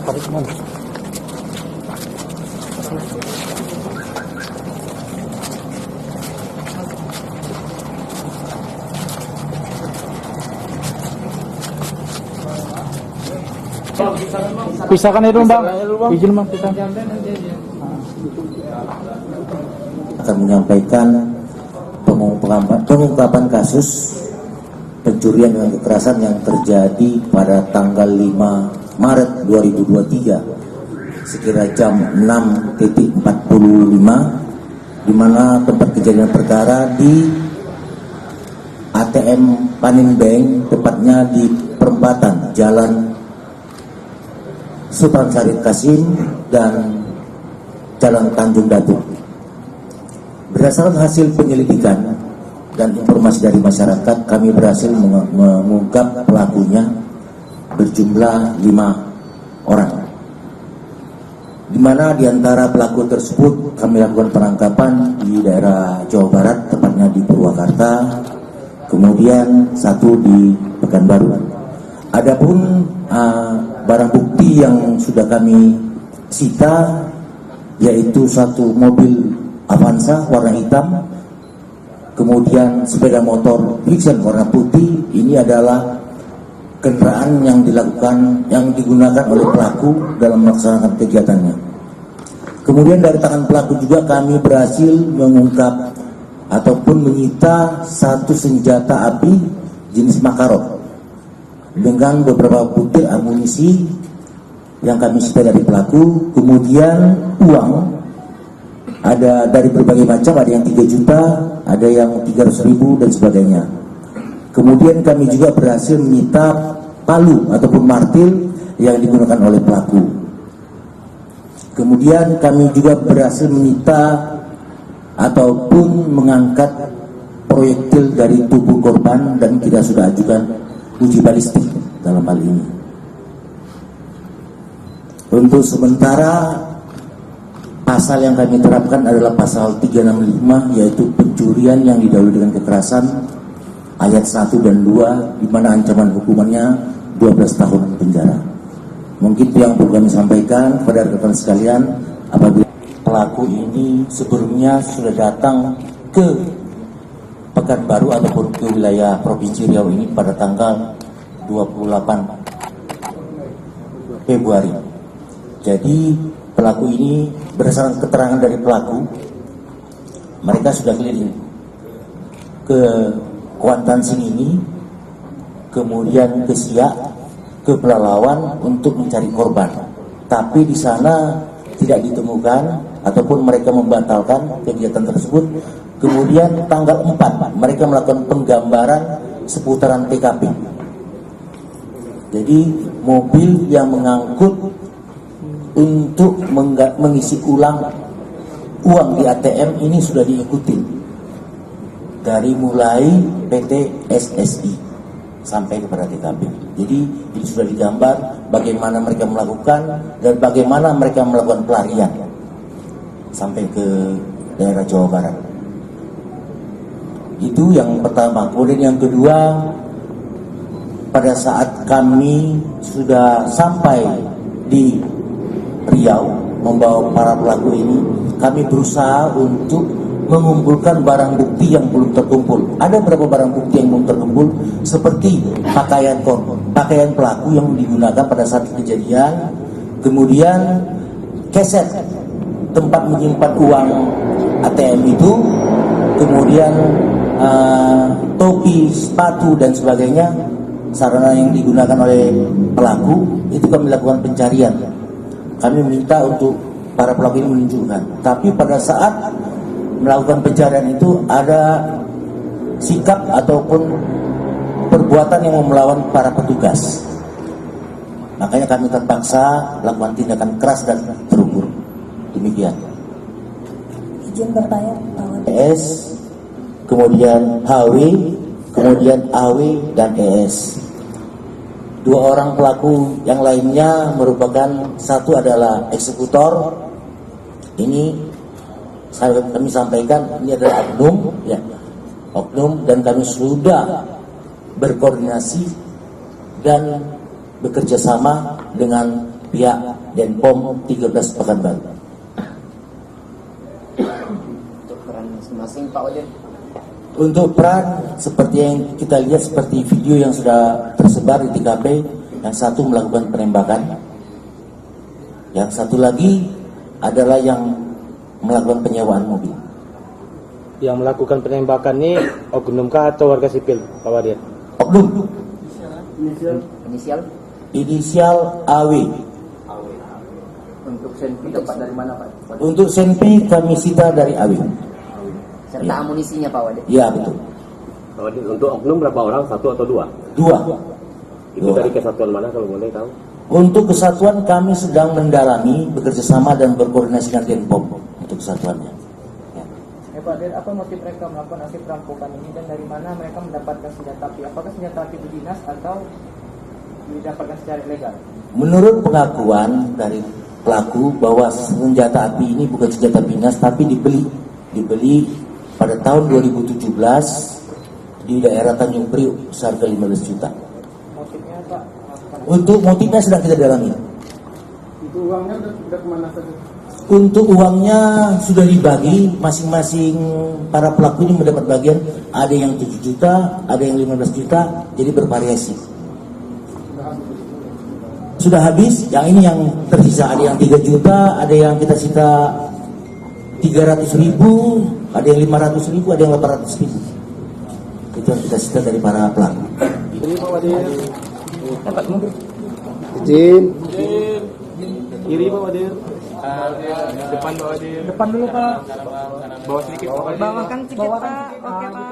Tarik mana? Pisahkan itu bang, izin bang kita. Akan menyampaikan pengungkapan kasus pencurian dengan kekerasan yang terjadi pada tanggal 5 Maret 2023 sekira jam 6.45 di mana tempat kejadian perkara di ATM Panin Bank, tepatnya di perempatan Jalan Sultan Syarif Kasim dan Jalan Tanjung Datuk. Berdasarkan hasil penyelidikan dan informasi dari masyarakat, kami berhasil mengungkap pelakunya berjumlah 5 orang. Di mana di antara pelaku tersebut kami lakukan penangkapan di daerah Jawa Barat, tepatnya di Purwakarta, kemudian satu di Pekanbaru. Adapun barang bukti yang sudah kami sita yaitu satu mobil Avanza warna hitam, kemudian sepeda motor Vixen warna putih. Ini adalah kendaraan yang digunakan oleh pelaku dalam melaksanakan kegiatannya. Kemudian dari tangan pelaku juga kami berhasil mengungkap ataupun menyita satu senjata api jenis Makarov dengan beberapa butir amunisi yang kami sita dari pelaku. Kemudian uang ada dari berbagai macam, ada yang 3 juta, ada yang 300.000 dan sebagainya. Kemudian kami juga berhasil menyita palu ataupun martil yang digunakan oleh pelaku. Kemudian kami juga berhasil menyita ataupun mengangkat proyektil dari tubuh korban dan kita sudah ajukan uji balistik dalam hal ini. Untuk sementara pasal yang kami terapkan adalah pasal 365, yaitu pencurian yang didahului dengan kekerasan, ayat 1 dan 2, di mana ancaman hukumannya 12 tahun penjara. Mungkin itu yang perlu kami sampaikan kepada rekan sekalian. Apabila pelaku ini sebelumnya sudah datang ke Pekanbaru ataupun ke wilayah Provinsi Riau ini pada tanggal 28 Februari. Jadi pelaku ini berdasarkan keterangan dari pelaku, mereka sudah keliling ke Kuantan Singini, kemudian ke Siak, ke Pelalawan untuk mencari korban. Tapi di sana tidak ditemukan ataupun mereka membatalkan kegiatan tersebut. Kemudian tanggal 4 mereka melakukan penggambaran seputaran TKP. Jadi mobil yang mengangkut untuk mengisi ulang uang di ATM ini sudah diikuti dari mulai PT SSI sampai kepada TKP. Jadi ini sudah digambar bagaimana mereka melakukan dan bagaimana mereka melakukan pelarian sampai ke daerah Jawa Barat. Itu yang pertama. Kemudian yang kedua, pada saat kami sudah sampai di Riau membawa para pelaku ini, kami berusaha untuk mengumpulkan barang bukti yang belum terkumpul. Ada beberapa barang bukti yang belum terkumpul, seperti pakaian pelaku yang digunakan pada saat kejadian, kemudian keset tempat menyimpan uang ATM itu, kemudian topi, sepatu dan sebagainya, sarana yang digunakan oleh pelaku. Itu kami lakukan pencarian. Kami minta untuk para pelaku ini menunjukkan. Tapi pada saat melakukan pencarian itu ada sikap ataupun perbuatan yang melawan para petugas. Makanya kami terpaksa lakukan tindakan keras dan terukur. Demikian. Izin bertanya, ES, kemudian HW, kemudian AW dan ES. 2 orang pelaku yang lainnya merupakan, satu adalah eksekutor. Ini kami sampaikan, ini adalah oknum, ya, oknum, dan kami sudah berkoordinasi dan bekerja sama dengan pihak Denpom 13 Pekanbaru. Untuk peran masing-masing Pak Wadid. Untuk peran seperti yang kita lihat, seperti video yang sudah tersebar di TKP, yang satu melakukan penembakan, yang satu lagi adalah yang melakukan penyewaan mobil. Yang melakukan penembakan ini oknum kah atau warga sipil, Pak Wadid? Oknum, Inisial AW. untuk senpi dapat dari mana Pak? Untuk senpi kami sita dari AW. Serta amunisinya Pak Wadid. Ya, betul. Untuk oknum berapa orang? Satu atau dua? Dua. Itu dari kesatuan mana kalau boleh tahu? Untuk kesatuan kami sedang mendalami, bekerjasama dan berkoordinasi dengan Denpom untuk kesatuannya. Ya. Pak Wadid, apa motif mereka melakukan aksi perampokan ini dan dari mana mereka mendapatkan senjata api? Apakah senjata api itu dinas atau didapatkan secara ilegal? Menurut pengakuan dari pelaku bahwa senjata api ini bukan senjata dinas tapi dibeli pada tahun 2017 di daerah Tanjung Priok seharga 15 juta. Motifnya Pak? Untuk motifnya sedang kita dalami. Itu uangnya udah kemana saja? Untuk uangnya sudah dibagi, masing-masing para pelaku ini mendapat bagian, ada yang 7 juta, ada yang 15 juta, jadi bervariasi. Sudah habis, yang ini yang tersisa, ada yang 3 juta, ada yang kita sita 300.000, ada yang 500.000, ada yang 800.000. Itu yang kita sita dari para pelaku. Ini Pak Wadid. Izin. Kiri Pak Wadid. Depan Pak Wadid. Depan dulu Pak. Bawah sedikit Pak Wadid. Bawahkan sedikit Pak. Oke Pak.